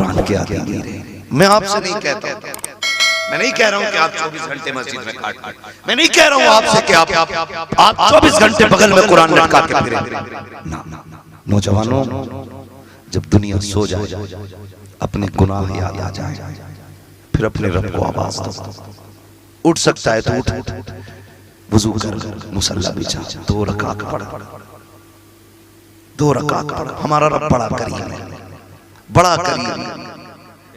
कुरान के आदि नहीं रहे। मैं आपसे नहीं कहता, मैं नहीं कह रहा हूं कि आप 24 घंटे मस्जिद में काट, मैं नहीं कह रहा हूं आपसे कि आप 24 घंटे बगल में कुरान लटका के फिरे ना। नौजवानों, जब दुनिया सो जाए, अपने गुनाह याद आ जाए, फिर अपने रब को आवाज दो। उठ सकता है तो उठ, वुजू कर, मुसल्ला बिछा, 2 रकात पढ़, 2 रकात पढ़। हमारा रब बड़ा करीम है, बड़ा करीम।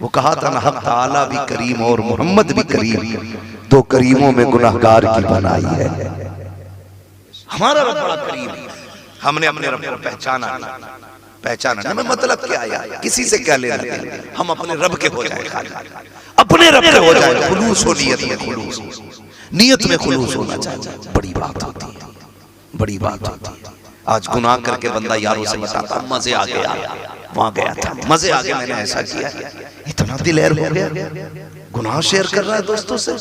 वो कहा था ना, हक ताला भी करीम और मोहम्मद भी करीम, 2 करीमों में गुनाहगार की बनाई है। हमारा रब बड़ा करीम है। हमने अपने रब को पहचाना ना, मैं मतलब क्या यार, किसी से क्या लेना देना, हम अपने रब के हो जाए, अपने रब के हो जाए। खुलूस हो नियत में, खुलूस नियत में खुलूस होना चाहिए। बड़ी बात होती है, बड़ी बात होती है। आज गुनाह करके बंदा यारों से बताता, मजे आ गया, वहां गया था, मजे आ गए, मैंने ऐसा किया, इतना दिलेर हो गया, गुनाह शेयर कर रहा है दोस्तों से।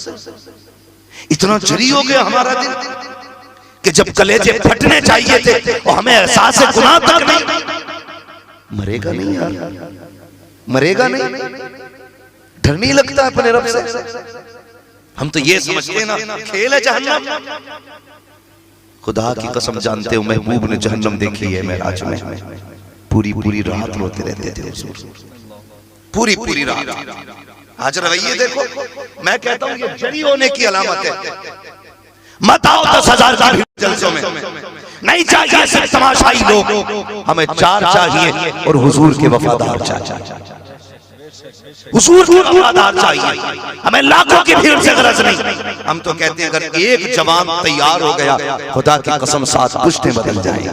इतना जरी हो गया हमारा दिल कि जब कलेजे फटने चाहिए थे और हमें एहसास है गुनाह तक नहीं। मरेगा नहीं यार, मरेगा नहीं, डर नहीं लगता अपने रब से। हम तो ये समझते ना खेल है जहन्नम। खुदा की कसम जानते हो, महबूब ने जहन्नम देखी है मेराज में। पूरी पूरी रात रोते रहते थे हुजूर, पूरी पूरी रात। आज रवैये देखो, मैं कहता हूं ये जरी होने की अलामत है। मत आओ 10,000 की भीड़ जलसों में, नहीं चाहिए सिर्फ तमाशाई लोग, हमें 4 चाहिए और हुजूर के वफादार चाहिए, हुजूर के वफादार चाहिए। हमें लाखों की भीड़ से गरज नहीं। हम तो कहते हैं अगर एक जवान तैयार हो गया, खुदा की कसम 7 पुश्तें बदल जाएंगी,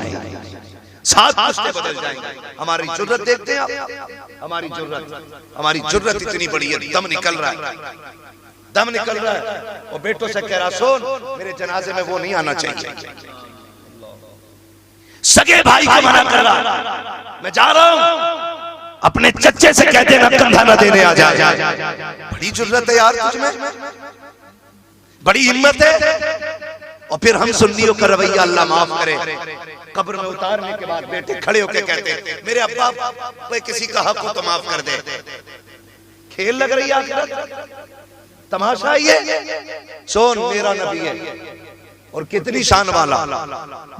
7 पुश्तें बदल जाएंगी। हमारी जुर्रत देखते हैं आप, हमारी जुर्रत इतनी बड़ी है, दम निकल रहा है, दम निकल रहा है। और बेटों से कह रहा, सुन मेरे जनाजे में वो नहीं आना चाहिए। सगे भाई को मना कर रहा, मैं जा रहा हूं, अपने चच्चे से कह देना कंधा न देने आ जाए। बड़ी जुर्रत है यार तुझमें, बड़ी हिम्मत है। और फिर हम सुन्नियों का रवैया अल्लाह माफ करे, कब्र में उतारने के बाद बेटे खड़े होकर कहते हैं, मेरे अब्बा भाई किसी का हक हो तो माफ कर दे। खेल लग रही है, तमाशा ये। सोन मेरा नबी है और कितनी शान वाला,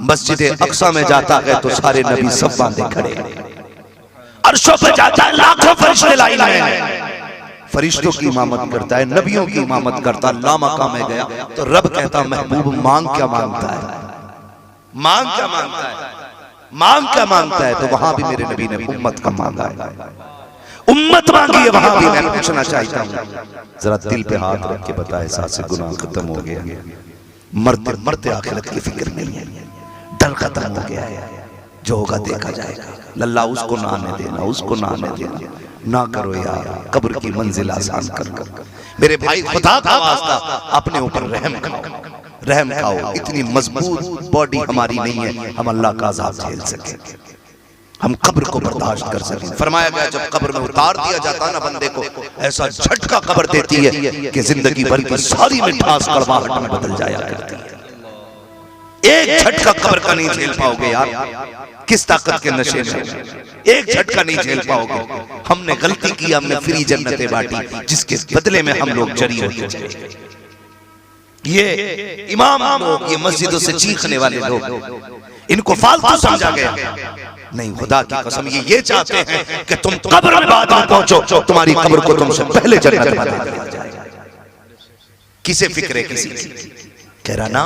मस्जिद अक्सा में जाता है तो सारे नबी सब बांधे खड़े, अर्शों पे जाता है लाखों फरिश्ते लाइन में, फरिश्तों की इमामत करता है, नबियों की इमामत करता है। लामका में गया तो रब कहता, महबूब मांग क्या मांगता है, मांग क्या मांगता है, मांग क्या मांगता है। तो वहां भी मेरे नबी ने उम्मत का मांगा है, उम्मत मांगी है। वहां भी मैं पूछना चाहता हूं, जरा दिल पे हाथ रख के बताए, एहसास गुनाह खत्म हो गया, मरते मरते आखिरत की फिक्र नहीं है, डर खत्म हो गया है, जो होगा देखा जाएगा। लल्ला उसको ना आने देना, उसको ना आने देना, ना करो यार, कब्र की मंजिल आसान कर। मेरे भाई खुदा का वास्ता अपने ऊपर रहम खाओ, रहम खाओ। इतनी मजबूत बॉडी हमारी नहीं है हम अल्लाह का अज़ाब झेल सके, हम कब्र को बर्दाश्त कर सकें। फरमाया गया जब कब्र में उतार दिया जाता ना बंदे को, ऐसा झटका कब्र देती है कि जिंदगी भर की सारी मिठास कड़वाहट में बदल जाया करती है। एक झटका कब्र का नहीं झेल पाओगे यार, किस ताकत के नशे में, एक झटका नहीं झेल पाओगे। हमने गलती की, हमने फ्री जन्नतें बांटी, जिसके बदले में हम लोग जरी होते चले। ये इमाम लोग, ये मस्जिदों से चीखने वाले लोग, इनको फालतू समझा गया। नहीं, खुदा की कसम ये चाहते हैं कि तुम कब्र में बाद में पहुंचो, तुम्हारी कब्र को तुमसे पहले जन्नत में दे दिया जाए। किसे फिक्र है किसी की? कह रहा ना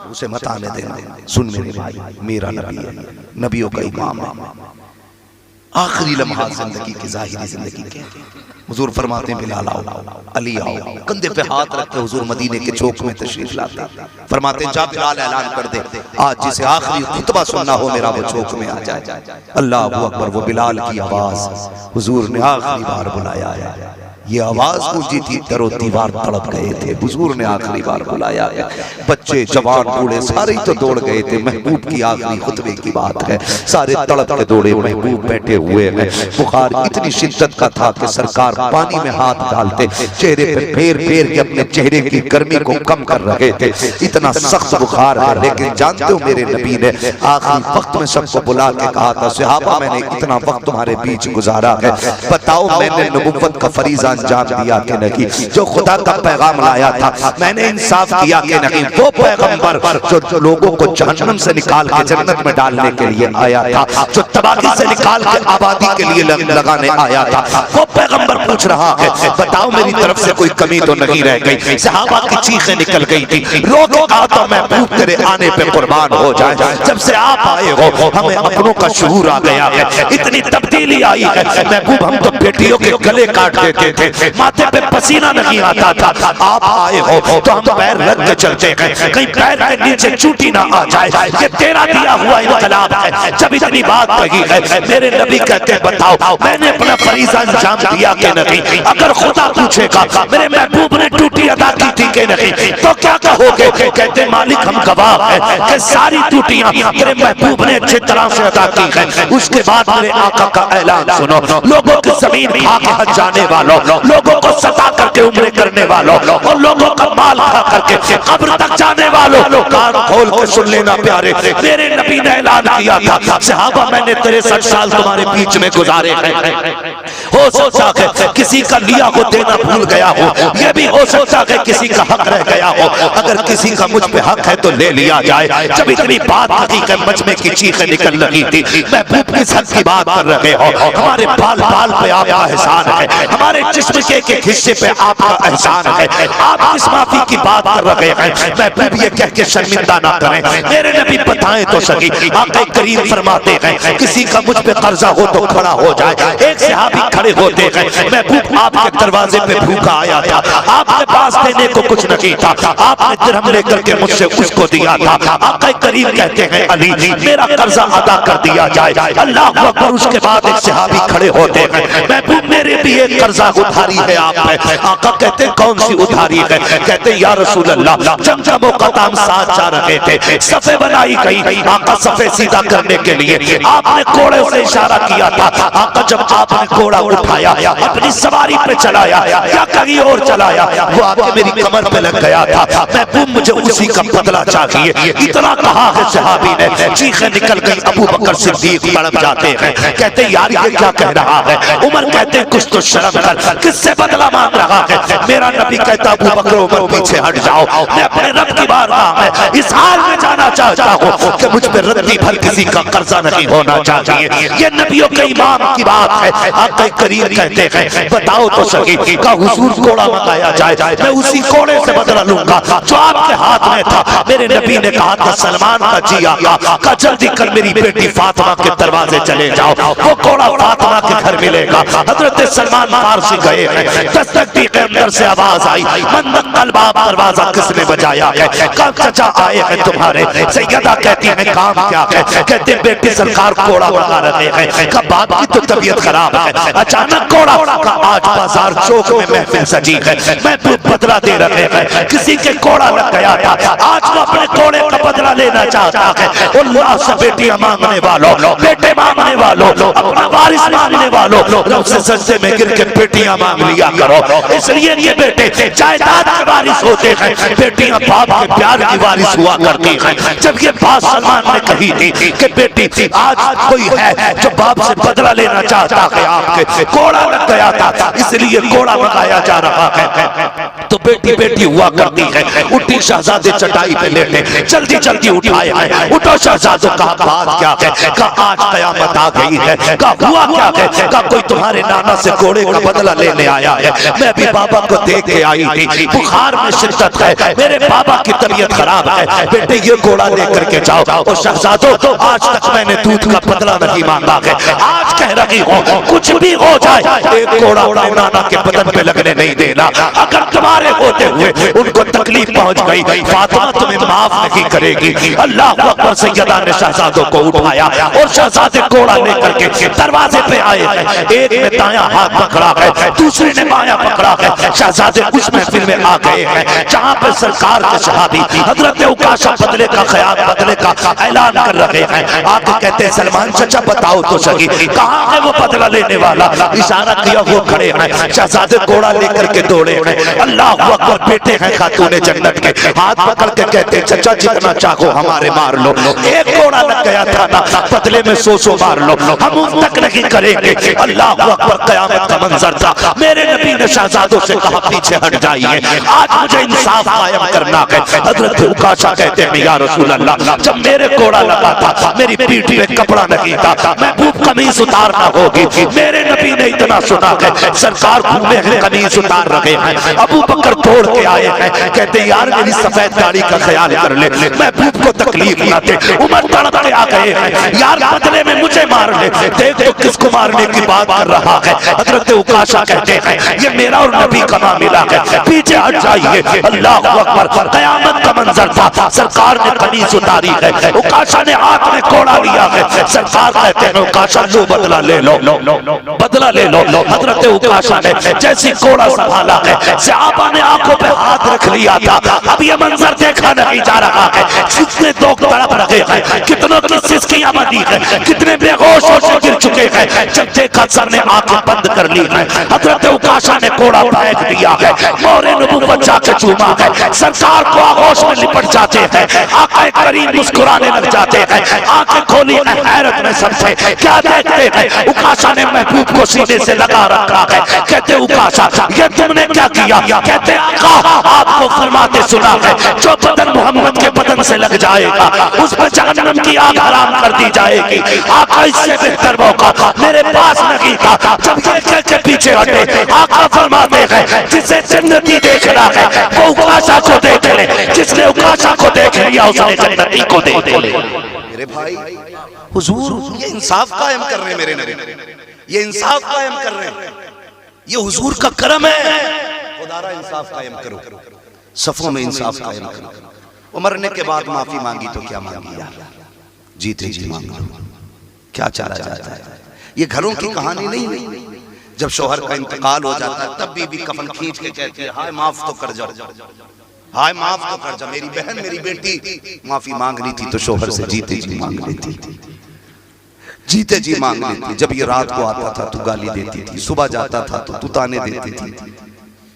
उसे मत आने देना। सुन मेरे भाई, मेरा नबी है, नबियों का इमाम है। आखिरी लम्हा जिंदगी की, जाहिरी जिंदगी के, हुजूर फरमाते हैं बिलाल आओ, अली आओ, कंधे पे हाथ रख के हुजूर मदीने के चौक में तशरीफ लाते, फरमाते हैं जा बिलाल ऐलान कर दे, आज जिसे आखिरी खुतबा सुनना हो मेरा वो चौक में आ जाए। अल्लाह अकबर, वो बिलाल की आवाज हुजूर ने आखिरी बार बुलाया है। ये आवाज गूंजी थी, दरो दीवार तड़प गए थे, हुजूर ने आखिरी बार बुलाया है। बच्चे जवान बूढ़े सारे तो दौड़ गए थे, महबूब की आखिरी खुतबे की बात है, सारे तड़प के दौड़े, महबूब बैठे हुए हैं। बुखार इतनी शिद्दत का था कि सरकार पानी में हाथ डालते, चेहरे पे फेर फेर के अपने चेहरे की गर्मी को कम कर रहे थे। इतना सख्त बुखार है, लेकिन जानते हो मेरे नबी ने आखिरी वक्त में सबको बुला के कहा था, सहाबा मैंने इतना वक्त तुम्हारे बीच गुजारा है, बताओ मैंने नबुव्वत का फरीज़ा अंजाम दिया कि नहीं? जो खुदा का पैगाम लाया था मैंने इंसाफ किया कि नहीं? वो पैगंबर जो लोगों को जहन्नम से निकाल के जन्नत में डालने के लिए आया था, जो तबाही से निकाल के आबादी के लिए लगाने आया था, वो पैगंबर पूछ रहा है, बताओ मेरी तरफ से कोई कमी तो नहीं रह गई? सहाबा की चीखें निकल गई थी, रो के कहा था महबूब तेरे आने पे कुर्बान हो जाए। जब से आप आए हो हमें अपनों का शऊर आ गया है, इतनी तब्दीली आई है महबूब, हम तो बेटियों के गले काट देते थे, माथे पे पसीना नहीं आता था, आप आए हो तो हम पैर रख के चलते हैं, कहीं पैर के नीचे चूटी ना आ जाए, ये तेरा दिया हुआ इनकलाब है। जब इतनी बात कही है मेरे नबी कहते बताओ मैंने अपना फरीज़ा अंजाम दिया कि नहीं? अगर खुदा पूछेगा मेरे महबूब ने ड्यूटी अदा की थी कि नहीं, तो क्या कहोगे? कहते मालिक हम गवाह हैं कि सारी ड्यूटियां मेरे महबूब ने अच्छी तरह से अदा की है। उसके बाद मेरे आका का ऐलान सुनो, लोगों की जमीन खा के हज जाने वालों, लोगों को सता करके उम्रे करने वालों और लोगों का माल खा करके कब्र तक जाने वालों, कान खोल के सुन लेना प्यारे, मेरे नबी ने ऐलान किया था, सहाबा मैंने 63 साल तुम्हारे बीच में गुजारे हैं। हो सकता है किसी का लिया हो देना भूल गया हो, यह भी हो सकता है किसी का हक रह गया हो, अगर किसी का मुझ पे हक है तो ले लिया जाए। जब इतनी बात हकीकत मजमे की चीखें निकल रही थी, महबूब किस हक की बात कर रहे हो? हमारे बाल बाल पे आपका एहसान है, हमारे जिस्म के एक हिस्से पे आपका एहसान है, आप किस माफी की बात कर रहे हैं? महबूब ये कह के शर्मिंदा ना करें, मेरे नबी बताएं तो सही। आका करीम फरमाते हैं किसी का मुझ पे कर्जा हो तो खड़ा हो जाए। एक सहाबी खड़े होते हैं, महबूब आपके दरवाजे पे भूखा आया था, आपके पास देने को कुछ नहीं था, आपने दिरहम लेकर के मुझसे उसको दिया था। आका करीम कहते हैं अली मेरा कर्जा अदा कर दिया जाए। अल्लाह अकबर। उसके बाद एक सहाबी खड़े होते हैं, महबूब मेरे भी एक कर्जा उधारी है आप पे। आका कहते कौन सी उधारी है? कहते या रसूल अल्लाह जंग का मुक़द्दम साथ जा रहे थे, सफे बनाई गई, आका सफे सीधा करने के लिए आपने कोड़े से इशारा किया था। आका जब आपने घोड़ा उठाया अपनी सवारी पे चलाया या कहीं और चलाया, वो आके मेरी कमर पे लग गया था, महबूब मुझे उसी का बदला चाहिए। इतना कहा है सहाबी ने, चीखें निकल गई। अबू बकर सिद्दीक तड़प जाते हैं, कहते यार ये क्या कह रहा है? उमर कहते कुछ तो शर्म कर, किससे बदला मांग रहा है? मेरा नबी कहता अबू बकर उमर पीछे हट जाओ, मैं अपने रब की बारगाह में इस हाल में जाना चाहता हूँ कि मुझ पे रत्ती भर किसी का कर्जा नहीं होना चाहिए। ये नबियों के इमाम की बात है। आका करीम कहते हैं बताओ तो सही, का हुजूर घोड़ा मंगाया जाए, मैं उसी घोड़े से बदला लूंगा जो आपके हाथ में था। मेरे नबी ने कहा था सलमान का जी आका का जल्दी कर मेरी बेटी फातिमा के दरवाजे चले जाओ, वो घोड़ा फातिमा के घर मिलेगा। हजरत सलमान फारसी गए हैं, दस्तक दी के अंदर से आवाज आई, मंदक बाब दरवाजा किसने बजाया है? कब चचा आए हैं तुम्हारे? सैयदा कहती है काम क्या है? कहते बेटी सरकार घोड़ा मंगा रहे हैं, कब बाप की तो तबीयत खराब है, अचानक घोड़ा का आज बाजार चौक में महफिल सजी है, मैं बदला दे रहे हैं, किसी के घोड़ा लग गया था, आज वो अपने घोड़े का बदला लेना चाहता है। अल्लाह से बेटियां मांगने वालों, बेटे मांगने वालों, अपना वारिस मांगने वालों, रब से सजदे में गिर के बेटियां मांग लिया करो। इसलिए ये बेटे जायदाद के वारिस होते हैं, बेटियां बाप के प्यार की वारिस हुआ करती हैं। जब ये बात सलमान ने कही थी कि बेटी आज कोई है जो बाप से बदला लेना चाहता है, आपके घोड़ा लग गया था इसलिए घोड़ा मंगाया जा रहा है, तो बेटी बेटी हुआ करती है। उठी शहजादे चटाई पे लेटे, जल्दी जल्दी उठाए हैं, उठो शहजादो, कहा बात क्या है? कहा आज कयामत आ गई है। कहा हुआ क्या है? कहा कोई तुम्हारे नाना से घोड़े का बदला लेने आया है, मैं भी बाबा को देख के आई थी, बुखार में शिद्दत है, मेरे बाबा की तबीयत खराब है, बेटे ये घोड़ा लेकर के जाओ। और शहजादो आज तक मैंने दूध का बदला नहीं मांगा है, आज कह रही हूँ कुछ भी हो जाए एक घोड़ा अपने नाना के बदन पे लगने नहीं देना। अगर तुम्हारे होते हुए उनको तकलीफ पहुंच गई, फातिमा तुम्हें माफ नहीं करेगी। अल्लाह अकबर। सैयदा ने शहजादों को उठाया और शहजादे घोड़ा लेकर के दरवाजे पे आए हैं, एक ने दायां हाथ पकड़ा है, दूसरे ने बायां पकड़ा है। शहजादे उस महफिल में आ गए हैं जहां पे सरकार के सहाबी हजरत उकाशा बदले का ख्याल बदले का ऐलान कर रहे हैं। आके कहते हैं सलमान चचा बताओ तो सही, कहाँ है वो बदला लेने वाला? इशारा किया वो खड़े हैं, शहजादे घोड़ा लेकर के दौड़े हैं। अल्लाह अल्लाह अकबर, बेटे हैं खातून जन्नत के, हाथ पकड़ के कहते चचा जितना चाहो हमारे मार लो, एक कोड़ा लग गया था ना, बदले में 100 मार लो, हम उस तक नहीं करेंगे। अल्लाह अकबर, कयामत का मंजर था। मेरे नबी ने शहजादों से कहा पीछे हट जाइए, आज मुझे इंसाफ कायम करना है। हजरत उकाशा कहते हैं या रसूल अल्लाह, जब मेरे कोड़ा लगा था मेरी पीठ पे कपड़ा नहीं था, महबूब कमीज उतारना होगी। मेरे नबी ने इतना सुना है, सरकार घूमे हैं कमीज उतार रहे हैं। अबू बकर दौड़ के आए हैं, कहते यार मेरी सफेद दाढ़ी का ख्याल कर ले, महबूब को तकलीफ ना दे। उमर तड़प के आ गए हैं, यार बदले में मुझे मार ले, देख तो किसको मारने की बात कर रहा है। हजरत उकाशा कहते हैं ये मेरा और नबी का मामला है, पीछे हट जाइए। अल्लाह अकबर, कयामत का मंजर था। सरकार ने कमीज उतारी है, उकाशा ने हाथ में कोड़ा लिया है। सरकार कहते हैं उकाशा लो बदला ले लो, बदला ले लो। हजरत उकाशा ने जैसी कोड़ा संभाला है, सहाबा ने आंखों पे हाथ रख लिया था। अब ये मंजर देखा नहीं जा रहा है, कितने लोग तड़प रहे हैं, कितनों की सिसकियां बंधी है, कितने बेहोश होकर गिर चुके हैं। जब देखा सर ने आंखें बंद कर ली है, हजरत उकाशा ने कोड़ा फेंक दिया है, मोरे नबूवत जाके चूमा है। सरकार को आगोश में लिपट जाते हैं, आंखें करीम मुस्कुराने लग जाते हैं, आंखें खोली हैरत में सबसे क्या देखते हैं। उकाशा ने महबूब को सीने से लगा रखा है। कहते उकाशा ये तुमने क्या किया? कहते आका आपको फरमाते सुना है, जो बदन मोहम्मद के बदन से लग जाएगा उस पर जहन्नम की आग हराम कर दी जाएगी। आका इससे बेहतर मौका मेरे पास नहीं था। जब ये कह के पीछे हटे, आका फरमाते हैं जिसे जन्नती देखना है वो उकाशा को देख ले, जिसने उकाशा को देख लिया उसने जन्नती को देख ले। मेरे भाई हुजूर ये इंसाफ कायम कर रहे हैं, मेरे नबी ये इंसाफ कायम कर रहे हैं, ये हुजूर का करम है। खुदारा इंसाफ कायम करो, सफों में इंसाफ कायम करो। मरने के बाद माफी मांगी तो क्या मांगी यार, जीते जी मांग लो, क्या चाहा जाता है। ये घरों की कहानी नहीं, जब शौहर का इंतकाल हो जाता है तब बीवी कफन खींच के कहती है हाय माफ तो कर जाओ, हाय माफ तो कर जा, मेरी बहन मेरी बेटी माफी मांग रही थी तो शौहर से जीते जी मांग लेती, जीते जी मांग लेती। जब ये रात को आता था तो गाली देती थी, सुबह जाता था तो तू ताने देती थी।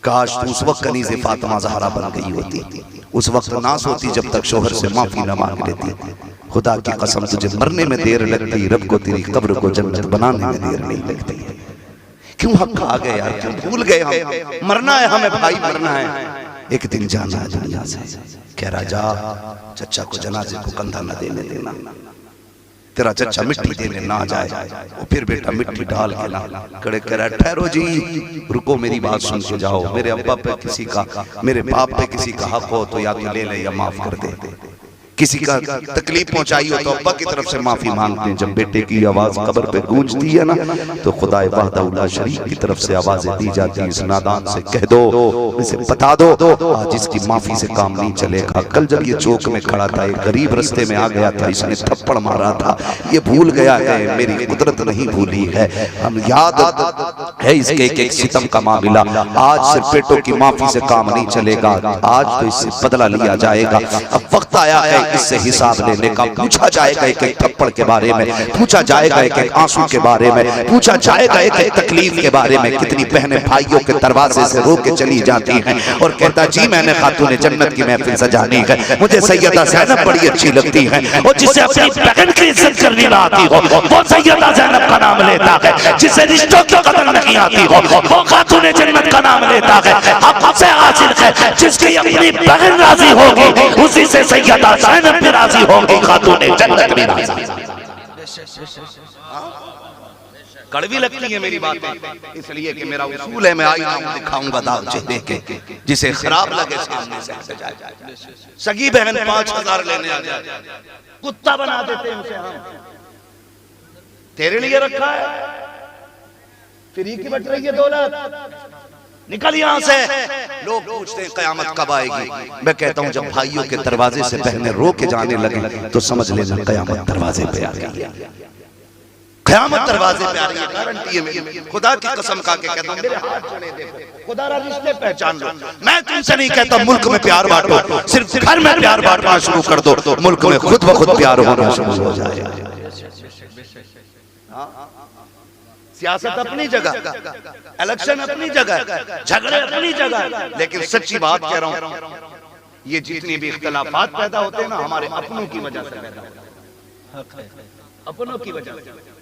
काश तू उस वक्त कनीज़े फातिमा ज़हरा बन गई होती, उस वक्त ना सोती जब तक शौहर से माफी न मांग लेती। खुदा की कसम तुझे मरने में देर लगती, रब को तेरी कब्र को जन्नत बनाने में देर नहीं लगती। क्यों हक आ गए यार, क्यों भूल गए हम? मरना है हमें भाई, मरना है, एक दिन जाना है दुनिया से। कह रहा जा चचा को जनाजे को कंधा न देने देना, तेरा चचा मिट्टी देने ना जाए। और फिर बेटा मिट्टी डाल के ना कड़े कह रहा ठहरो जी रुको मेरी बात सुन के जाओ, मेरे अब्बा पे किसी का, मेरे बाप पे किसी का हक हो तो या तो ले ले या माफ कर दे, किसी का तकलीफ पहुंचाई हो तो अब्बा की तरफ से माफी मांगते हैं। जब बेटे की आवाज कब्र पे गूंजती है ना तो खुदा वहदहुल्ला शरीक की तरफ से आवाजें दी जाती है, इस नादान से कह दो, इसे बता दो आज इसकी माफी से काम नहीं चलेगा। कल जब ये चौक में खड़ा था, एक गरीब रस्ते में आ गया था, इसने थप्पड़ मारा था, ये भूल गया है, मेरी कुदरत नहीं भूली है, हम याद है इसके एक एक सितम का मामला। आज सिर्फ बेटों की माफी से काम नहीं चलेगा, आज तो इससे बदला लिया जाएगा। अब वक्त आया है इससे हिसाब लेने का, पूछा जाएगा एक एक थप्पड़ के बारे में, पूछा जाएगा एक एक आंसू के बारे में, पूछा जाएगा एक एक तकलीफ के बारे में। कितनी बहनें भाइयों के दरवाजे से रो के चली जाती हैं और कहता जी मैंने खातून जन्नत की महफिल सजानी है, मुझे सैयदा ज़ैनब बड़ी अच्छी लगती है। और जिसे अपनी बहन की इज्जत करनी ना आती हो वो सैयदा ज़ैनब का नाम लेता है, जिसे रिश्तों की कदर नहीं आती हो वो खातून जन्नत का नाम लेता है। अब से हासिल है जिसकी अपनी बहन राजी होगी उसी से सैयदा ज़ैनब भी राजी होंगी, खातून जन्नत भी राजी। कड़वी लगती है मेरी बातें इसलिए कि मेरा उसूल है, मैं आईना दिखाऊंगा दाग चेहरे के, जिसे खराब लगे सामने से सजा जाए। सगी बहन 5000 लेने आ जाए, कुत्ता बना देते हैं उसे, हम तेरे लिए रखा है, फ्री की बट रही है दौलत, निकल यहां से। लोग पूछते हैं कयामत कब आएगी, मैं कहता हूं जब भाइयों के दरवाजे से बहनें रो के जाने लगे तो समझ लेना कयामत दरवाजे पे आ गई है, कयामत दरवाजे पे आ रही है, गारंटी है मेरी। खुदा की कसम खा के कहता हूं मेरे हाथ चढ़े देखो, खुदा रा रिश्ते पहचान लो। मैं तुमसे नहीं कहता मुल्क में प्यार बांटो, सिर्फ घर में प्यार बांटना शुरू कर दो, मुल्क में खुद ब खुद प्यार होना शुरू हो जाए। सियासत अपनी जगह, इलेक्शन अपनी जगह, झगड़े अपनी जगह, लेकिन सच्ची बात कह रहा हूं, ये जितनी भी इख्तिलाफात पैदा होते हैं ना, हमारे अपनों की वजह से पैदा होते हैं, अपनों की वजह से।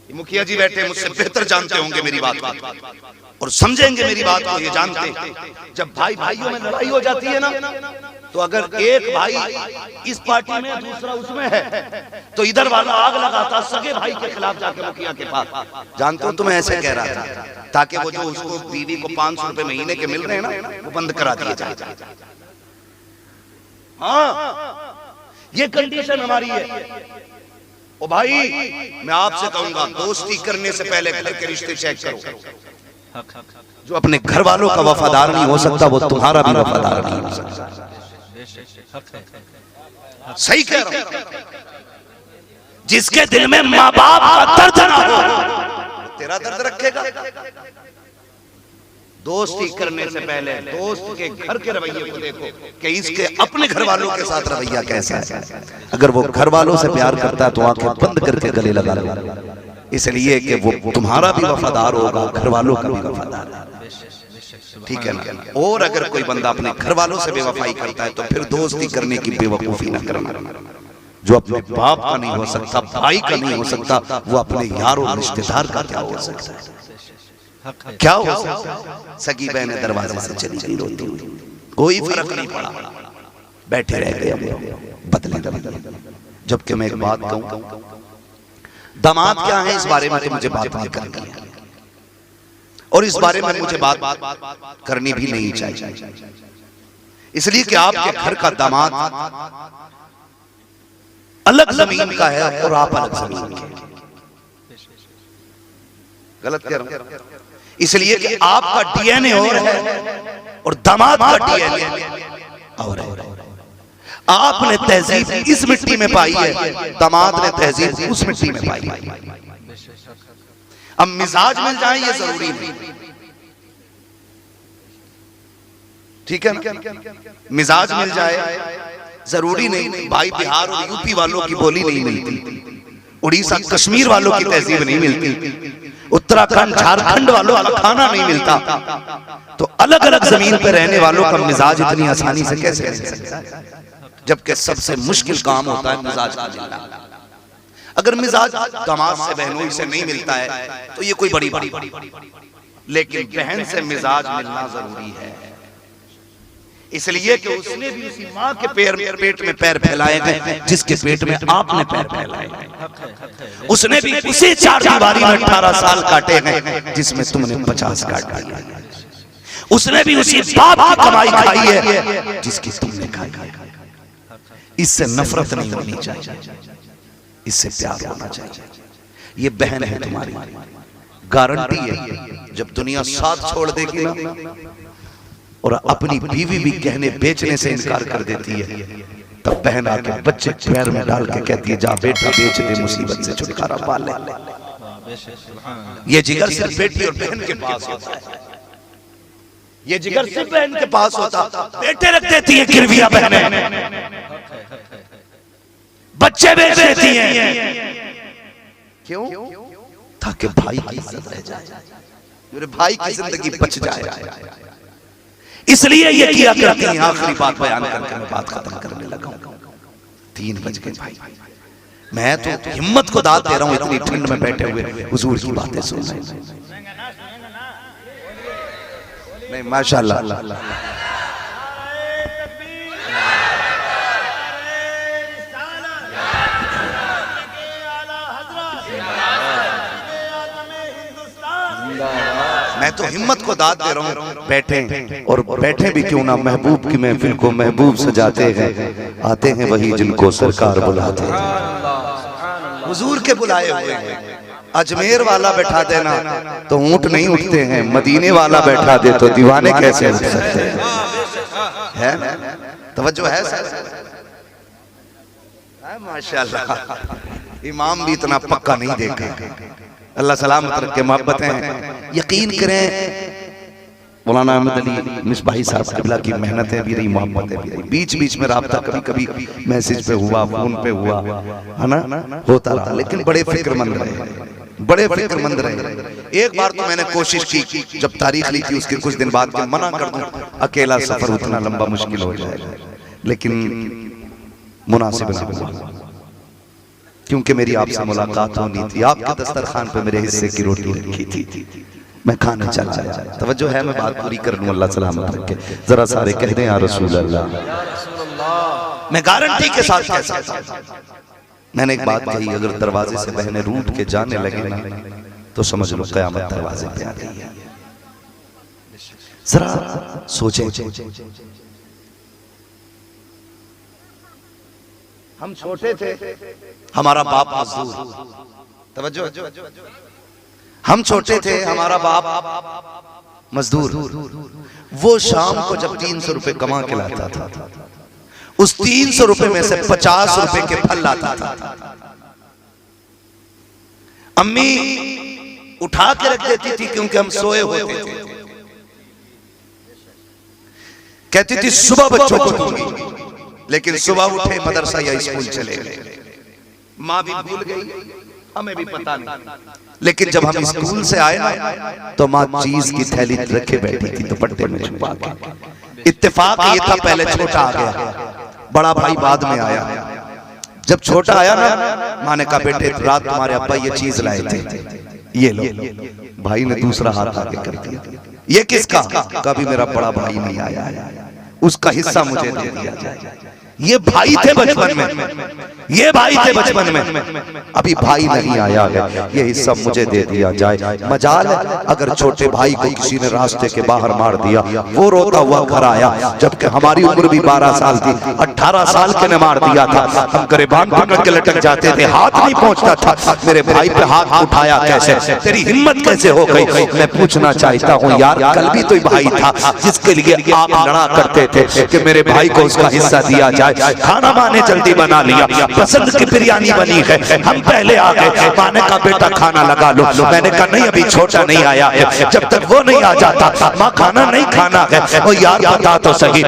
मुखिया जी बैठे मुझसे बेहतर जानते होंगे मेरी बात और समझेंगे मेरी बात को। ये जानते जब भाई भाइयों में लड़ाई हो जाती है ना, तो अगर एक भाई इस पार्टी में दूसरा उसमें है, तो इधर वाला आग लगाता सगे भाई के खिलाफ जाकर मुखिया के पास। जानते हो तुम्हें ऐसे कह रहा था ताकि वो जो उसको बीवी को 500 रुपए महीने के मिल रहे हैं ना, वो बंद करा दिए जाए। हाँ, ये कंडीशन हमारी है। ओ भाई, मैं आपसे कहूंगा, दोस्ती करने से पहले घर के रिश्ते चेक करो। जो अपने घर वालों का वफादार नहीं हो सकता, वो तुम्हारा भी वफादार नहीं हो सकता। सही कह रहा हूं। जिसके दिल में माँ बाप का दर्द ना हो, तेरा दर्द रखेगा। दोस्ती करने से पहले दोस्त के घर के रवैये को देखो कि इसके अपने घर वालों के साथ रवैया कैसा है। अगर वो घर वालों से प्यार करता है तो आंखें बंद करके गले लगा लो, इसलिए कि वो तुम्हारा भी वफादार होगा, घर वालों का भी वफादार है। ठीक है ना? और अगर कोई बंदा अपने घर वालों से बेवफाई करता है तो फिर दोस्ती करने की बेवकूफी ना करना। जो अपने बाप का नहीं हो सकता, भाई का नहीं हो सकता, वो अपने यार और रिश्तेदार का क्या हो सकता है? क्या हो सकता है? सगी बहनें दरवाजे से चली गई रोती हुई, कोई फर्क नहीं पड़ा, बैठे रह गए बदले। जबकि मैं एक बात कहूं, दामाद क्या है इस बारे में तो मुझे बात नहीं करनी है, और इस बारे में मुझे बात करनी भी नहीं चाहिए, इसलिए कि आपके घर का दामाद अलग जमीन का है और आप अलग जमीन के। गलत कह रहा हूं? इसलिए कि आपका डीएनए और है और दामाद का डीएनए और है। आपने तहजीब इस मिट्टी में पाई है, दामाद ने तहजीब उस मिट्टी में पाई है। अब मिजाज मिल जाए ये जरूरी नहीं, ठीक है ना? मिजाज मिल जाए जरूरी नहीं। भाई बिहार और यूपी वालों की बोली नहीं मिलती, उड़ीसा कश्मीर वालों की तहजीब नहीं मिलती, उत्तराखंड झारखंड वालों का खाना नहीं मिलता, तो अलग अलग जमीन पर रहने वालों का मिजाज इतनी आसानी से कैसे मिल सकता है? जबकि सबसे मुश्किल काम होता है मिजाज का मिलना। अगर मिजाज दामाद से बहनोई से नहीं मिलता है तो ये कोई बड़ी बात, लेकिन बहन से मिजाज मिलना जरूरी है, इसलिए कि उसने भी उसी माँ के पेट में पैर फैलाए गए जिसके पेट में आपने पैर फैलाए। उसने भी उसी चार दीवारी में 18 साल काटे हैं जिसमें तुमने 50 काट दिए। उसने भी उसी बाप की कमाई खाई है जिसकी तुमने खाई। इससे नफरत नहीं होनी चाहिए, इससे प्यार होना चाहिए। ये बहन है तुम्हारी, गारंटी है जब दुनिया साथ छोड़ देगी ना और अपनी बीवी भी गहने बेचने से इनकार कर देती है, तब बहन आके बच्चे पैर में डाल के कहती है, जा बेटा बेच दे, मुसीबत से छुटकारा पा ले। ये जिगर सिर्फ बेटी और बहन के पास होता है, ये जिगर सिर्फ बहन के पास होता। बेटे रख देती है गिरविया बहनें, बच्चे बेच देती हैं, क्यों? ताकि भाई की इज्जत रह जाए, मेरे भाई की जिंदगी बच जाए। इसलिए ये किया करती हैं। आखिरी बात बयान करके मैं बात खत्म करने लगा। 3 बज गए भाई, मैं तो हिम्मत को दाद दे रहा हूं, इतनी ठंड में बैठे हुए हुजूर की बातें सुन रहे हैं। नहीं माशाल्लाह, मैं तो हिम्मत को दाद दे रहा हूँ। बैठे और बैठे भी क्यों ना, महबूब की महफिल को महबूब सजाते हैं, आते हैं वही जिनको सरकार बुलाते हैं। हुजूर के बुलाए हुए हैं। अजमेर वाला बैठा देना तो ऊंट नहीं उठते हैं, मदीने वाला बैठा दे तो दीवाने कैसे उठ सकते हैं? तवज्जो है सर? माशाल्लाह, इमाम भी इतना पक्का नहीं देखा। अल्लाह सलामत रखे, मोहब्बतें। यकीन करें मौलाना अहमद अली मिसबाही साहब किबला की मेहनतें भी रही, मोहब्बतें भी रही। बीच बीच में राब्ता कभी कभी मैसेज पे हुआ, फोन पे हुआ, है ना, होता रहा, लेकिन बड़े फिक्रमंद रहे। बड़े फिक्रमंद रहे। एक बार तो मैंने कोशिश की, जब तारीख ली थी उसके कुछ दिन बाद, कि मना कर दूं, अकेला सफर उतना लंबा मुश्किल हो जाएगा, लेकिन मुनासिब ना हुआ, क्योंकि मेरी आपसे मुलाकात होनी थी। आपके दस्तरखान पे मेरे हिस्से की रोटी रखी थी, मैं खाने चला आया। तवज्जो है, मैं बात पूरी कर लूं, अल्लाह सलामत रखे। जरा सारे कह दें या रसूल अल्लाह। मैं गारंटी के साथ कह सकता हूं, मैंने एक बात कही, अगर दरवाजे से बहने रूठ के जाने लगे ना, तो समझ लो कयामत दरवाजे पे आ गई है। जरा सोचें, हम छोटे थे, हमारा बाप मजदूर, तवज्जो, हम छोटे थे, हमारा बाप मजदूर, वो शाम को जब 300 रुपए कमा के लाता था, उस 300 रुपए में से 50 रुपए के फल लाता था। अम्मी उठा के रख देती थी, क्योंकि हम सोए होते थे। कहती थी सुबह बच्चों को दूंगी, लेकिन सुबह उठे मदरसा या स्कूल चले गए। माँ भी भूल गई, हमें भी पता नहीं। लेकिन जब हम स्कूल से आए ना, तो माँ चीज की थैली रखे बैठी थी दुपट्टे में छुपा के। इत्तेफाक ये था, पहले छोटा आ गया, बड़ा भाई बाद में आया। जब छोटा आया ना, माँ ने कहा बेटे रात तुम्हारे अब्बा ये चीज लाए थे, ये लो। भाई ने दूसरा हाथ आगे कर दिया, ये किसका? कभी मेरा बड़ा भाई नहीं आया, उसका हिस्सा मुझे दे दिया जाए। ये भाई थे बचपन में, ये भाई थे बचपन में, अभी भाई नहीं आया है, ये हिस्सा मुझे दे दिया जाए। मजाल है अगर छोटे भाई को किसी ने रास्ते के बाहर मार दिया, वो रोता हुआ घर आया, जबकि हमारी उम्र भी 12 साल थी, 18 साल के ने मार दिया था, हम गरेबान पकड़ के लटक जाते थे, हाथ नहीं पहुंचता था। मेरे भाई पे हाथ उठाया कैसे, तेरी हिम्मत कैसे हो गई? मैं पूछना चाहता हूँ यार, कल भी तो भाई था जिसके लिए आप लड़ा करते थे कि मेरे भाई को उसका हिस्सा दिया जाए। खाना माँ ने जल्दी बना लिया, पसंद की बिरयानी बनी है, हम पहले आ गए। माँ ने कहा बेटा खाना लगा लो, मैंने कहा नहीं अभी छोटा नहीं आया है, जब तक वो नहीं आ जाता माँ खाना नहीं खाना है। वो यार बता तो सही,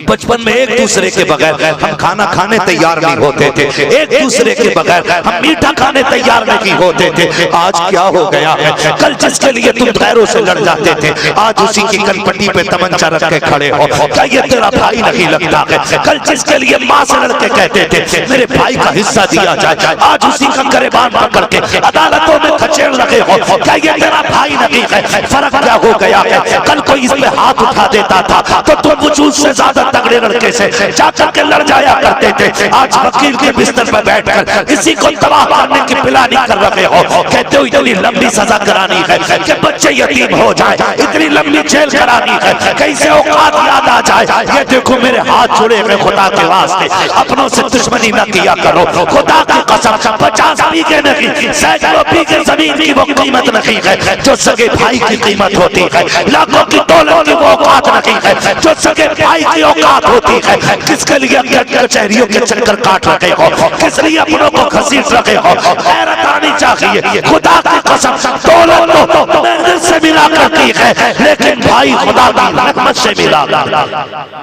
बचपन में एक दूसरे के बगैर हम खाना खाने तैयार नहीं होते थे, एक दूसरे के बगैर हम मीठा खाने तैयार नहीं होते थे। आज क्या हो गया है, कल जिसके लिए तुम गैरों से लड़ जाते थे, आज उसी की कनपट्टी पे तमंचा रख के खड़े हो। क्या ये तेरा भाई नहीं लगता है? कल जिसके लिए माँ से लड़के कहते थे मेरे भाई का हिस्सा दिया जाए, आज उसी का गरेबान पकड़ के अदालतों में खचेड़ रहे हो। क्या ये तेरा भाई नहीं है? फर्क क्या हो गया है? कल कोई इस पे हाथ उठा देता था तो तुम वजूद से ज्यादा तगड़े लड़के से जाकर के लड़ जाया करते थे, आज वकील के बिस्तर पर बैठकर इसी को तबाह करने की प्लानिंग कर रहे हो। कहते हो इतनी लंबी सजा करानी है कि बच्चे यतीम हो जाए, इतनी लंबी जेल करानी है, कैसे औकात याद आ जाए। ये देखो मेरे हाथ जुड़े हुए, खुदा के वास्ते अपनों से दुश्मनी न किया करो, खुदा की कसम 50 बीघे नहीं, सैकड़ों बीघे जमीन की वो कीमत नहीं है जो सगे भाई की कीमत होती है, लाखों की दौलत की वो औकात नहीं है जो सगे भाई की औकात होती है। किसके लिए कचहरियों के चक्कर काट रहे हो, किस लिए अपनों को घसीट रहे हो? गैरत आनी चाहिए। खुदा की कसम दौलत तो मेहनत से मिला करती है, लेकिन भाई खुदा की रहमत से मिला।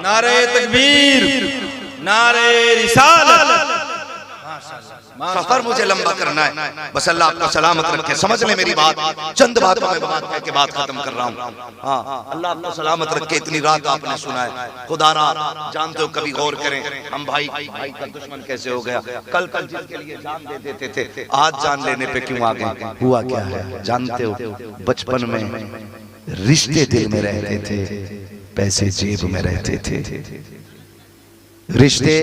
नारे तकबीर, नारे रिसालत। सफर मुझे लंबा करना है, बस अल्लाह आपको सलामत रखे। समझ ले मेरी बात, चंद बातों में बात कह के बात खत्म कर रहा हूँ। हाँ, अल्लाह आपको सलामत रखे। इतनी रात आपने सुना है, खुदारा जानते हो, कभी गौर करें हम भाई का दुश्मन कैसे हो गया। कल जिसके लिए जान दे देते थे, आज जान लेने पे क्यों आ गए? हुआ क्या है जानते हो? बचपन में रिश्ते दिल में रहते थे, पैसे जेब में रहते थे। रिश्ते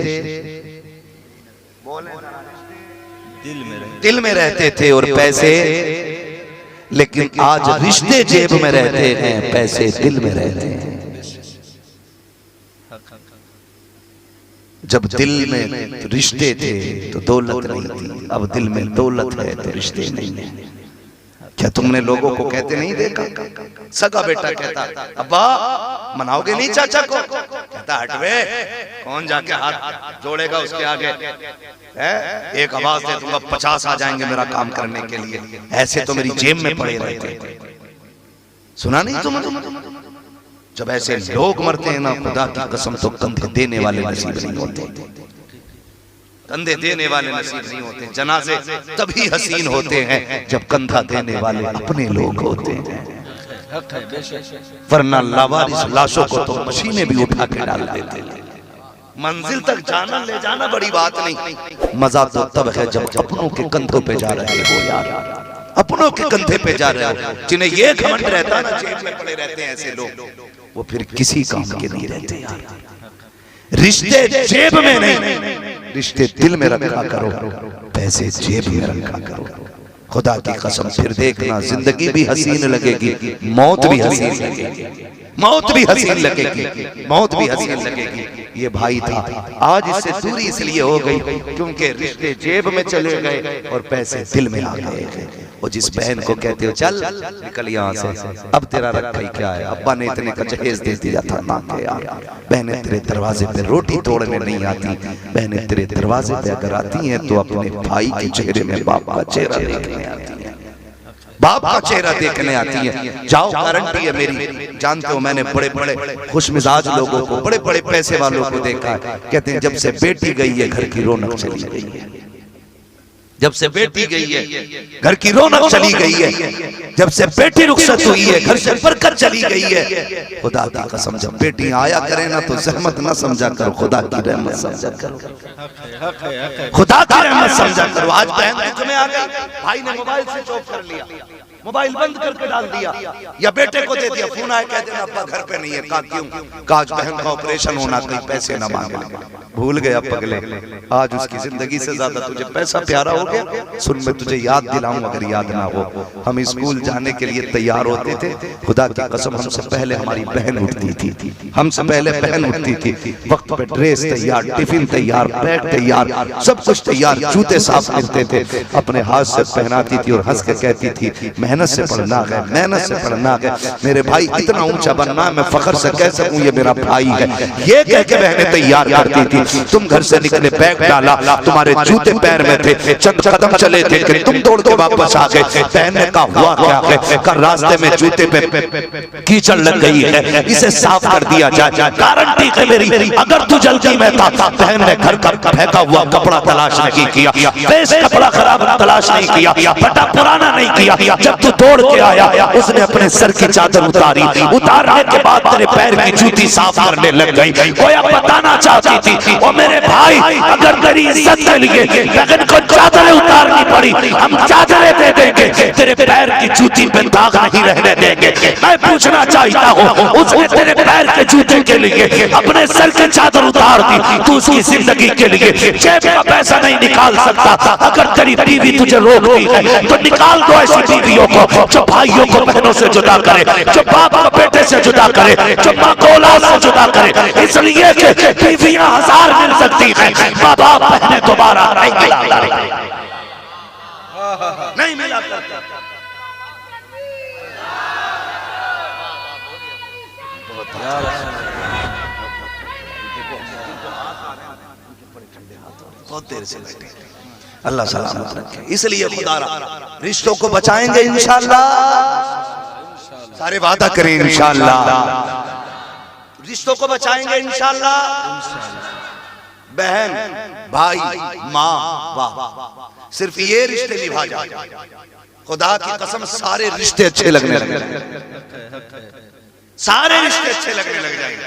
दिल में रहते थे और पैसे, लेकिन आज रिश्ते जेब में रहते हैं, पैसे दिल में रहते हैं। जब दिल में रिश्ते थे तो दौलत नहीं थी, अब दिल में दौलत है तो रिश्ते नहीं है। क्या तुमने लोगों को कहते नहीं देखा? सगा बेटा कहता अब्बा मनाओगे नहीं चाचा को? कहता हटवे, कौन जाके हाथ जोड़ेगा उसके आगे है? एक आवाज दे दूंगा 50 आ जाएंगे मेरा काम करने के लिए। ऐसे तो मेरी जेब में पड़े रहते। सुना नहीं तुम? जब ऐसे लोग मरते हैं ना, खुदा की कसम तो कंधे देने वाले नसीब नहीं होते। कंधे देने वाले नसीब नहीं होते, जनाजे तभी हसीन होते हैं जब कंधा देने वाले अपने लोग होते हैं, वरना लावारिस लाशों को तो मशीनें भी उठा के डाल देते हैं। मंजिल तक जाना ले जाना बड़ी बात नहीं, मजा तो तब है जब अपनों के कंधों पे जा रहे हो यार, अपनों के कंधे पे जा रहे हो। जिन्हें ये घमंड रहता है ना जेब में पड़े रहते हैं ऐसे लोग, वो फिर किसी काम के नहीं रहते यार। रिश्ते जेब में नहीं, रिश्ते दिल में रखा करो, पैसे जेब में रखा करो। खुदा की कसम फिर देखना जिंदगी भी हसीन लगेगी, मौत भी हसीन लगेगी, मौत भी हसीन लगेगी, मौत भी हसीन लगेगी। ये भाई था, आज इससे दूरी इसलिए हो गई क्योंकि रिश्ते जेब में चले गए और पैसे दिल में आ गए। और जिस बहन को कहते हो चल निकल यहाँ से, अब तेरा रखा ही क्या है, अब्बा ने इतने का जहेज दे दिया था ना के यार। बहनें तेरे दरवाजे पे रोटी तोड़ने नहीं आती, बहनें तेरे दरवाजे पे अगर आती हैं तो अपने भाई के चेहरे में बाप का चेहरा देखने आती है, बाप का चेहरा देखने आती है। जाओ, गारंटी है मेरी, जानते हो मैंने बड़े बड़े खुश मिजाज लोगों को, बड़े बड़े पैसे वालों को देखा है, कहते हैं जब से बेटी गई है घर की रौनक चली गई है, जब से बेटी गई है घर की रौनक चली गई है, जब से बेटी रुखसत हुई है घर से बरकत चली गई है। खुदा की कसम जब बेटी आया करे ना तो जहमत ना समझा करो, खुदा की रहमत समझा करो, खुदा की रहमत समझा करो। आज बहन दुख में आ गई, भाई ने मोबाइल स्विच ऑफ कर लिया, मोबाइल बंद करके डाल दिया, या बेटे को दे दिया, फोन आया कहते हैं अब्बा घर पे नहीं है। कहा क्यों? कहा आज बहन का ऑपरेशन होना, कहीं पैसे ना मांगे। भूल गया पगले, आज उसकी जिंदगी से ज्यादा तुझे पैसा प्यारा हो गया। सुन मैं तुझे याद दिलाऊं अगर याद ना हो, हम स्कूल जाने के लिए तैयार होते थे, खुदा की कसम हमसे पहले हमारी बहन उठती थी, हमसे पहले बहन उठती थी, वक्त पे ड्रेस तैयार, टिफिन तैयार, बैग तैयार, सब कुछ तैयार, जूते साफ मिलते थे, अपने हाथ से पहनाती थी और हंस के कहती थी मेहनत से पढ़ना है, मेहनत से पढ़ना है, मेरे भाई इतना ऊंचा बनना है, मैं फख्र से कह सकूं ये मेरा भाई है। ये कह के बहनें तैयार करती थी। तुम घर से निकले, बैग डाला, तुम्हारे जूते पैर में थे, चंद कदम चले थे कि तुम दौड़ के वापस आ गए। बहन ने कहा हुआ क्या है? कर रास्ते में जूते पे कीचड़ लग गई है, इसे साफ कर दिया जाए। गारंटी है मेरी, अगर तू जल्दी में था, बहन ने घर का फेंका हुआ कपड़ा तलाश नहीं किया, फ्रेश कपड़ा खराब तलाश नहीं किया, फटा पुराना नहीं किया। जब तू दौड़ के आया, उसने अपने सर की चादर उतारी, उतारने के बाद तेरे पैर की जूती साफ करने लग गई। गोया बताना चाहती थी ओ मेरे भाई, अगर तेरी इज्जत के लिए लगन को चादरें उतारनी पड़ी, हम चादरें दे देंगे, तेरे पैर की जूती पे दाग नहीं रहने देंगे। मैं पूछना चाहता हूँ, उसने तेरे पैर के जूते के लिए अपने सर की चादर उतार दी, तू उसकी जिंदगी के लिए जेब का पैसा नहीं निकाल सकता। अगर तेरी बीवी तुझे रोकती है तो निकाल दो ऐसी बीवियों को जो भाइयों को बहनों से जुदा करे, जो बाप को बेटे से जुदा करे, जो माँ को औलाद से जुदा करे। इसलिए कि बीवियां 1000 मिल सकती हैं, माँ बाप बहनें दोबारा नहीं मिला नहीं मिला करता। बहुत देर से बैठे, अल्लाह सलामत रखे। इसलिए खुदा रिश्तों को बचाएंगे इंशाअल्लाह, सारे वादा करें इंशाअल्लाह, रिश्तों को बचाएंगे इंशाअल्लाह। बहन, भाई, माँ, वाह, सिर्फ ये रिश्ते निभा जाए, खुदा की कसम सारे रिश्ते अच्छे लगने लगे, सारे रिश्ते अच्छे लगने लग जाएंगे।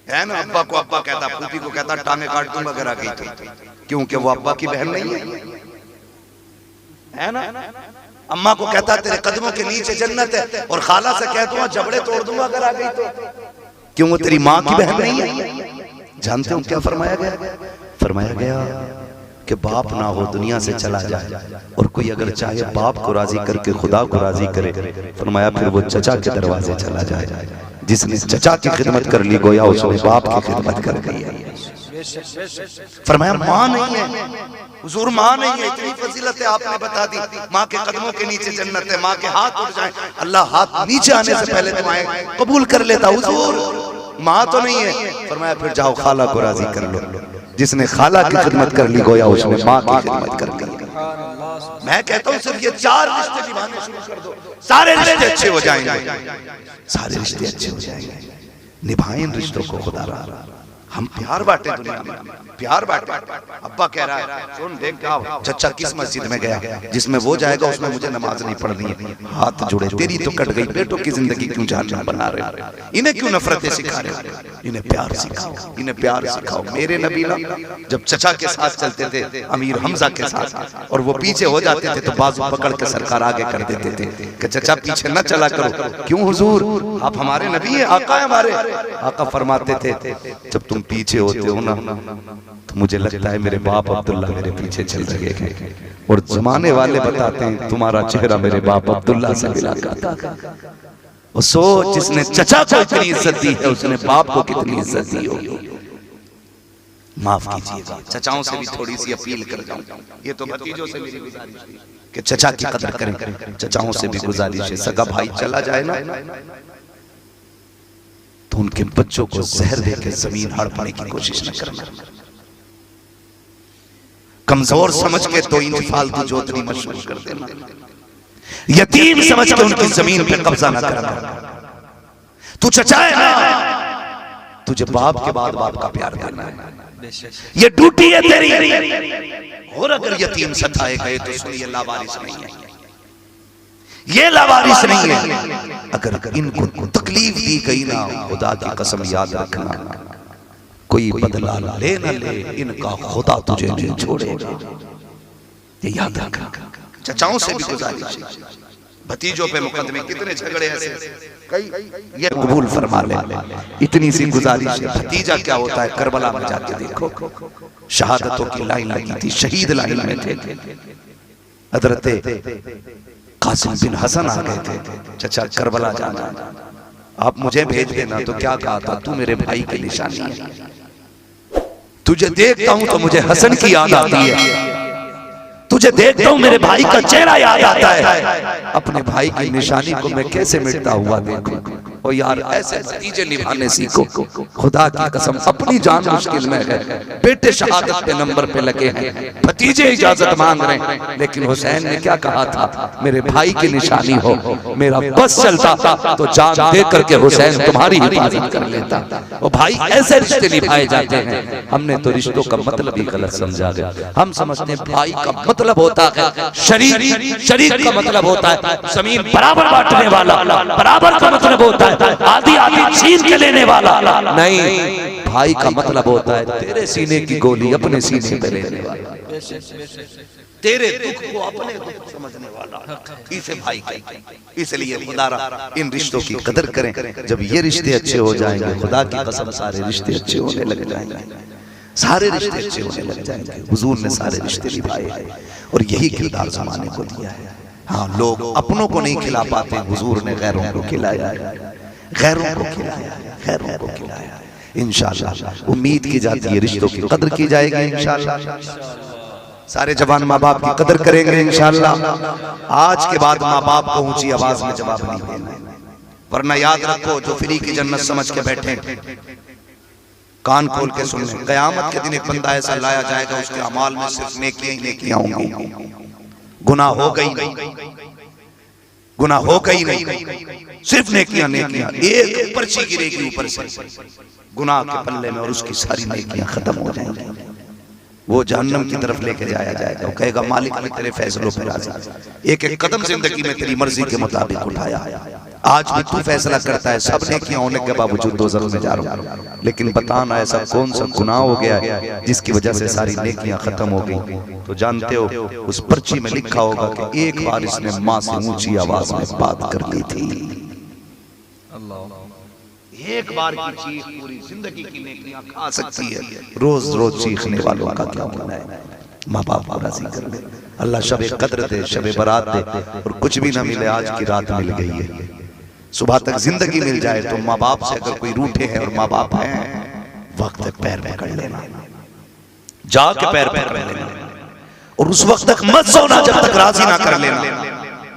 है ना, अब्बा को अब्बा कहता, फूफी को कहता टांगे काट दूंगा अगर आ गई तो, क्योंकि वो अब्बा की बहन नहीं है ना। अम्मा को कहता तेरे कदमों के नीचे जन्नत है, और खाला से कह दूंगा जबड़े तोड़ दूंगा अगर आ गई तो, क्यों वो तेरी माँ की बहन नहीं है। जानते हो क्या फरमाया गया? फरमाया गया कि बाप ना हो दुनिया से चला जाए, और कोई अगर चाहे बाप को राजी करके खुदा को राजी करे, फरमाया फिर वो चचा के दरवाजे चला जाए। जिसने चचा की खिदमत कर ली गोया उसने बाप की खिदमत कर ली है। फरमाया माँ नहीं है, हुजूर माँ नहीं है, इतनी फजीलत है आपने बता दी। माँ के कदमों के नीचे जन्नत है, माँ के हाथ उठ जाए, अल्लाह हाथ नीचे आने से पहले तुम्हारे कबूल कर लेता। हुजूर माँ तो नहीं है, फरमाया फिर जाओ खाला को राजी कर लो। जिसने खाला की खिदमत कर ली गोया उसने माँ की खिदमत कर ली। मैं कहता हूँ सिर्फ ये 4 रिश्ते निभाने शुरू कर दो, सारे रिश्ते अच्छे हो जाएंगे, सारे रिश्ते अच्छे हो जाएंगे। निभाएं रिश्तों को खुदा रा, हम प्यार बांटे दुनिया में, प्यार बांटे। अब्बा कह रहा है सुन देख क्या चचा किस मस्जिद में गया, जिसमें वो जाएगा उसमें मुझे नमाज नहीं पढ़नी है। हाथ जुड़े, तेरी तो कट गई, बेटों की जिंदगी क्यों जहन्नम बना रहे, इन्हें क्यों नफरतें सिखा रहे, इन्हें प्यार सिखाओ, इन्हें प्यार सिखाओ। मेरे नबी ना जब चचा के साथ चलते थे, अमीर हमजा के साथ, और वो पीछे हो जाते थे तो बाजू पकड़ के सरकार आगे कर देते थे कि चचा पीछे न चला करो। क्यों हुजूर, आप हमारे नबी हैं, आका है हमारे। आका फरमाते थे जब तुम पीछे होते हो ना तो मुझे लगता है मेरे बाप अब्दुल्ला मेरे पीछे चल रहे हैं, और जमाने वाले बताते हैं तुम्हारा चेहरा मेरे बाप अब्दुल्ला से मिला करता। और सोच जिसने चचा को इतनी इज्जत दी है उसने बाप को कितनी इज्जत दी होगी। माफ कीजिएगा, चचाओं से भी थोड़ी सी अपील कर जाऊं, ये तो भतीजों से मेरी गुजारिश है कि चचा की कदर करें। चचाओं से भी गुजारिश है, सगा भाई चला जाए ना तो उनके बच्चों को जहर देकर जमीन हड़पने की कोशिश न करना। कमजोर समझ के तो इन फालतू जोतनी मशहूर कर देना, यतीम समझ के उनकी जमीन पे कब्जा न करना। तू चचा है ना, तुझे बाप के बाद बाप का प्यार देना है, ये ड्यूटी है तेरी। और अगर यतीम सताए गए तो सुन ये लावारिस नहीं है, ये लावारिस नहीं है। अगर इनको तकलीफ दी गई ना, खुदा की कसम याद रखना, कोई बदला ले न ले, इनका खुदा तुझे नहीं छोड़ेगा, ये याद रखना। चचाओं से भी गुजारिश, भतीजों पे मुकदमे कितने झगड़े ऐसे कई, ये कबूल फरमा ले, इतनी सी गुजारिश है। भतीजा क्या होता है, करबला में जाके देखो, शहादतों की लाइन लगी थी, शहीद लाइन में थे। हजरत कासिम बिन हसन आ गए थे, चचा करबला जाना, आप मुझे भेज देना। तो क्या कहा था, तू मेरे भाई की निशानी है, तुझे देखता हूं तो मुझे हसन की याद आती है, तुझे देखता हूं मेरे भाई का चेहरा याद आता है, अपने भाई की निशानी को मैं कैसे मिटता हुआ देखूं। ओ यार ऐसे भतीजे निभाने सीखो, खुदा की कसम अपनी जान मुश्किल में है, बेटे शहादत के नंबर पे लगे हैं, भतीजे इजाजत मांग रहे हैं, लेकिन हुसैन ने क्या कहा था, मेरे भाई की निशानी हो, मेरा बस चलता तो जान दे करके हुसैन तुम्हारी हिफाजत कर लेता। ओ भाई ऐसे रिश्ते निभाए जाते हैं। हमने तो रिश्तों का मतलब ही गलत समझा गया, हम समझते हैं भाई का मतलब होता है शरीक, शरीक का मतलब होता है जमीन बराबर बांटने वाला, बराबर का मतलब होता है आधी आधी छीन के लेने वाला। नहीं, भाई का मतलब होता है तेरे सीने की गोली अपने सीने पे लेने वाला, तेरे दुख को अपने दुख समझने वाला, इसे भाई कहते। इसलिए खुदारा इन रिश्तों की कदर करें। जब ये रिश्ते अच्छे हो जाएंगे, खुदा की कसम सारे रिश्ते अच्छे होने लग जाएंगे, सारे रिश्ते अच्छे होने लग जाएंगे। हुजूर ने सारे रिश्ते निभाए हैं और यही किरदार जमाने को दिया है। हाँ, लोग अपनों को नहीं खिला पाते, हुजूर ने गैरों को खिलाया, गैरों को खिलाया, गैरों को खिलाया। इंशाअल्लाह उम्मीद की जाती है रिश्तों की कदर की जाएगी। इंशाअल्लाह सारे जवान माँ बाप की कदर करेंगे इंशाअल्लाह। आज के बाद माँ बाप को ऊंची आवाज में जवाब नहीं देना, वरना याद रखो जो फ्री की जन्नत समझ के बैठे, कान खोल के सुन लें, क़यामत के दिन एक बंदा ऐसा लाया जाएगा उसके अमाल में सिर्फ नेकियां ही नेकियां होंगी, गुनाह हो गई, गुनाह हो गई नहीं, सिर्फ नेकियां नेकियां। एक पर्ची गिरेगी ऊपर से गुनाह के पल्ले में और उसकी सारी नेकियां खत्म हो जाएंगी। वो जहन्नम की तरफ लेके जाया जाएगा। वो कहेगा मालिक मैं तेरे फैसलों पर राजी, एक एक कदम जिंदगी में तेरी मर्जी के मुताबिक उठाया, आज भी तू फैसला करता है। सब नेकियां होने के बावजूद दोज़ख में जा रहा हूं, लेकिन बताना ऐसा कौन सा गुनाह हो गया है जिसकी वजह से सारी नेकियां खत्म हो गई। तो जानते हो उस पर्ची में लिखा होगा कि एक बार इसने माँ से ऊंची आवाज में बात कर ली थी। एक बार की चीख पूरी जिंदगी की नेकियां खा सकती है। रोज रोज चीखने वालों का क्या होना है। माँ बाप को राजी कर ले, अल्लाह शबे कद्र दे, शबे बारात दे, और कुछ भी ना मिले आज की रात मिल गई है, सुबह तक जिंदगी मिल जाए तो माँ बाप से अगर कोई रूठे हैं और माँ बाप हैं, वक्त तक पैर पकड़ लेना, जाके पैर पकड़ लेना, और उस वक्त तक मत सोना जब तक राजी ना कर लेना।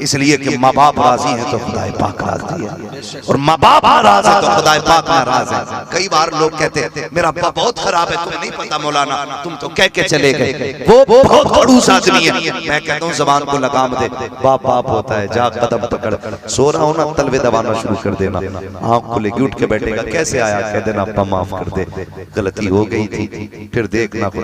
इसलिए कि माँ बाप राजी है तो खुदा पाक राजी है, और माँ बाप नाराज है तो खुदा पाक नाराज है। कई बार लोग कहते हैं मेरा अब्बा बहुत खराब है, तुम्हें नहीं पता मौलाना, तुम तो कह के चले गए, वो बहुत खड़ूस आदमी है। मैं कहता हूँ जबान को लगाम दे, बाप बाप होता है, जा कदम पकड़, सो रहा हो ना तलवे दबाना शुरू कर देना, आँख खुलेगी उठ के बैठेगा, कैसे आया, कह देना अब्बा माफ कर दे, गलती हो गई थी, फिर देखना